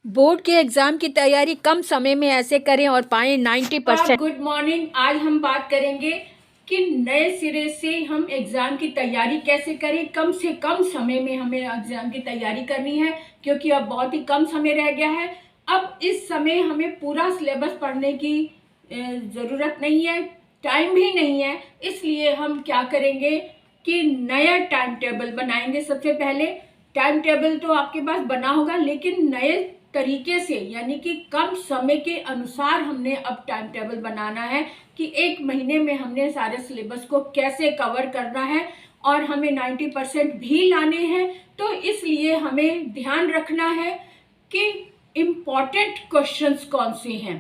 Board के exam की तैयारी कम समय में ऐसे करें और पाएं 90%। Good morning. आज हम बात करेंगे कि नए सिरे से हम एग्जाम की तैयारी कैसे करें। कम से कम समय में हमें एग्जाम की तैयारी करनी है, क्योंकि अब बहुत ही कम समय रह गया है। अब इस समय हमें पूरा सिलेबस पढ़ने की ज़रूरत नहीं है, टाइम भी नहीं है। इसलिए हम क्या करेंगे कि नया टाइम टेबल बनाएंगे। सबसे पहले टाइम टेबल तो आपके पास बना होगा, लेकिन नए तरीके से, यानी कि कम समय के अनुसार हमने अब टाइम टेबल बनाना है कि एक महीने में हमने सारे सिलेबस को कैसे कवर करना है और हमें 90% भी लाने हैं। तो इसलिए हमें ध्यान रखना है कि इम्पॉर्टेंट क्वेश्चंस कौन से हैं।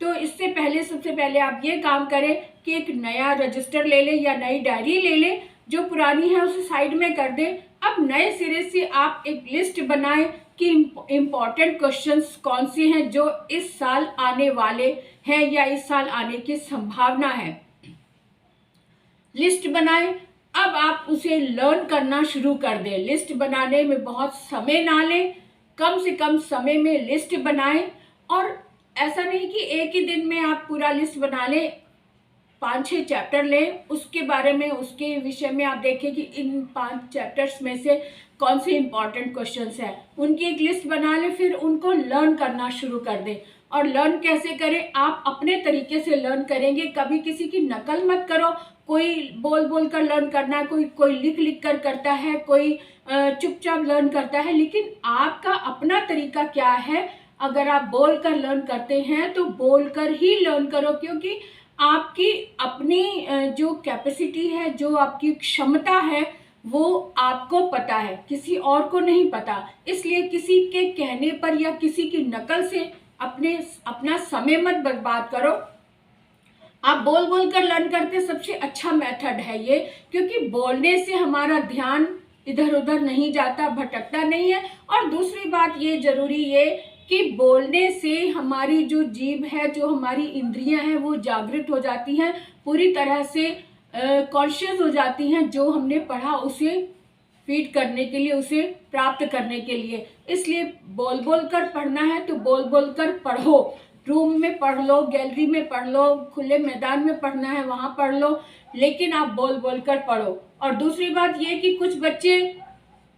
तो इससे पहले सबसे पहले आप ये काम करें कि एक नया रजिस्टर ले लें या नई डायरी ले लें। जो पुरानी है उसे साइड में कर दें। अब नए सिरे से आप एक लिस्ट बनाएं कि इम्पॉर्टेंट क्वेश्चंस कौन से हैं जो इस साल आने वाले हैं या इस साल आने की संभावना है। लिस्ट बनाएं। अब आप उसे लर्न करना शुरू कर दें। लिस्ट बनाने में बहुत समय ना लें, कम से कम समय में लिस्ट बनाएं। और ऐसा नहीं कि एक ही दिन में आप पूरा लिस्ट बना लें, 5-6 चैप्टर लें, उसके बारे में, उसके विषय में आप देखें कि इन 5 चैप्टर्स में से कौन से इंपॉर्टेंट क्वेश्चंस हैं, उनकी एक लिस्ट बना लें। फिर उनको लर्न करना शुरू कर दें। और लर्न कैसे करें? आप अपने तरीके से लर्न करेंगे, कभी किसी की नकल मत करो। कोई बोल बोल कर लर्न करना है, कोई लिख लिख कर करता है, कोई चुपचाप लर्न करता है, लेकिन आपका अपना तरीका क्या है? अगर आप बोल कर लर्न करते हैं तो बोल कर ही लर्न करो, क्योंकि आपकी अपनी जो कैपेसिटी है, जो आपकी क्षमता है, वो आपको पता है, किसी और को नहीं पता। इसलिए किसी के कहने पर या किसी की नकल से अपना समय मत बर्बाद करो। आप बोल बोल कर लर्न करते सबसे अच्छा मेथड है ये, क्योंकि बोलने से हमारा ध्यान इधर उधर नहीं जाता, भटकता नहीं है। और दूसरी बात ये जरूरी है कि बोलने से हमारी जो जीभ है, जो हमारी इंद्रियां हैं, वो जागृत हो जाती हैं, पूरी तरह से कॉन्शियस हो जाती हैं। जो हमने पढ़ा उसे फीड करने के लिए, उसे प्राप्त करने के लिए। इसलिए बोल बोल कर पढ़ना है तो बोल बोल कर पढ़ो। रूम में पढ़ लो, गैलरी में पढ़ लो, खुले मैदान में पढ़ना है वहां पढ़ लो, लेकिन आप बोल बोल कर पढ़ो। और दूसरी बात ये कि कुछ बच्चे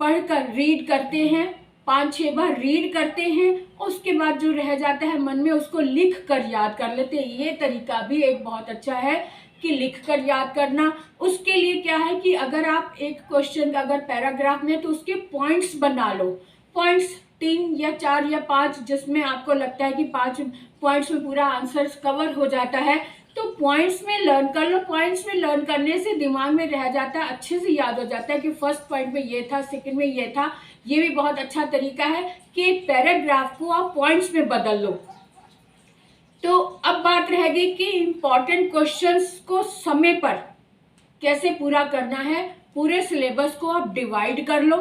पढ़कर रीड करते हैं, 5-6 बार रीड करते हैं, उसके बाद जो रह जाता है मन में उसको लिख कर याद कर लेते हैं। ये तरीका भी एक बहुत अच्छा है कि लिख कर याद करना। उसके लिए क्या है कि अगर आप एक क्वेश्चन का अगर पैराग्राफ में, तो उसके पॉइंट्स बना लो। पॉइंट्स 3 या 4 या 5, जिसमें आपको लगता है कि 5 पॉइंट्स में पूरा आंसर कवर हो जाता है, तो पॉइंट्स में लर्न कर लो। पॉइंट्स में लर्न करने से दिमाग में रह जाता है, अच्छे से याद हो जाता है कि फर्स्ट पॉइंट में ये था, सेकंड में ये था। ये भी बहुत अच्छा तरीका है कि पैराग्राफ को आप पॉइंट्स में बदल लो। तो अब बात रहेगी कि इम्पॉर्टेंट क्वेश्चंस को समय पर कैसे पूरा करना है। पूरे सिलेबस को आप डिवाइड कर लो,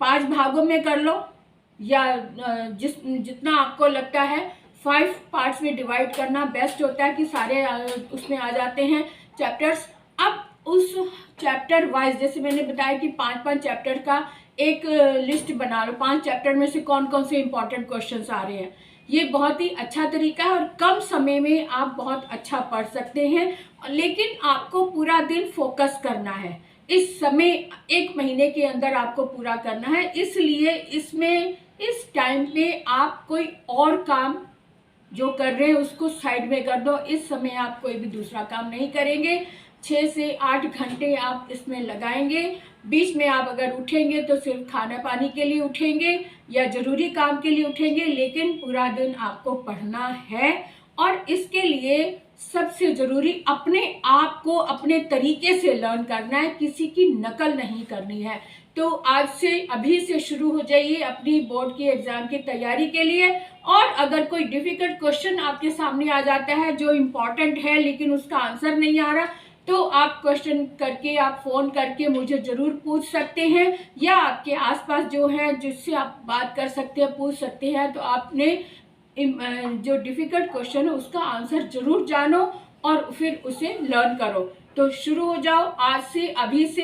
5 भागों में कर लो, या जितना आपको लगता है 5 पार्ट्स में डिवाइड करना बेस्ट होता है कि सारे उसमें आ जाते हैं चैप्टर्स। अब उस चैप्टर वाइज, जैसे मैंने बताया कि 5-5 चैप्टर का एक लिस्ट बना लो, 5 चैप्टर में से कौन कौन से इंपॉर्टेंट क्वेश्चंस आ रहे हैं। ये बहुत ही अच्छा तरीका है और कम समय में आप बहुत अच्छा पढ़ सकते हैं। लेकिन आपको पूरा दिन फोकस करना है, इस समय 1 महीने के अंदर आपको पूरा करना है। इसलिए इसमें इस टाइम पे आप कोई और काम जो कर रहे हैं उसको साइड में कर दो। इस समय आप कोई भी दूसरा काम नहीं करेंगे। 6 से 8 घंटे आप इसमें लगाएंगे। बीच में आप अगर उठेंगे तो सिर्फ खाना पानी के लिए उठेंगे या जरूरी काम के लिए उठेंगे, लेकिन पूरा दिन आपको पढ़ना है। और इसके लिए सबसे जरूरी अपने आप को अपने तरीके से लर्न करना है, किसी की नकल नहीं करनी है। तो आज से, अभी से शुरू हो जाइए अपनी बोर्ड की एग्जाम की तैयारी के लिए। और अगर कोई डिफिकल्ट क्वेश्चन आपके सामने आ जाता है जो इम्पोर्टेंट है लेकिन उसका आंसर नहीं आ रहा, तो आप क्वेश्चन करके, आप फोन करके मुझे जरूर पूछ सकते हैं, या आपके आसपास जो है जिससे आप बात कर सकते हैं, पूछ सकते हैं। तो आपने जो डिफिकल्ट क्वेश्चन है उसका आंसर जरूर जानो और फिर उसे लर्न करो। तो शुरू हो जाओ आज से, अभी से।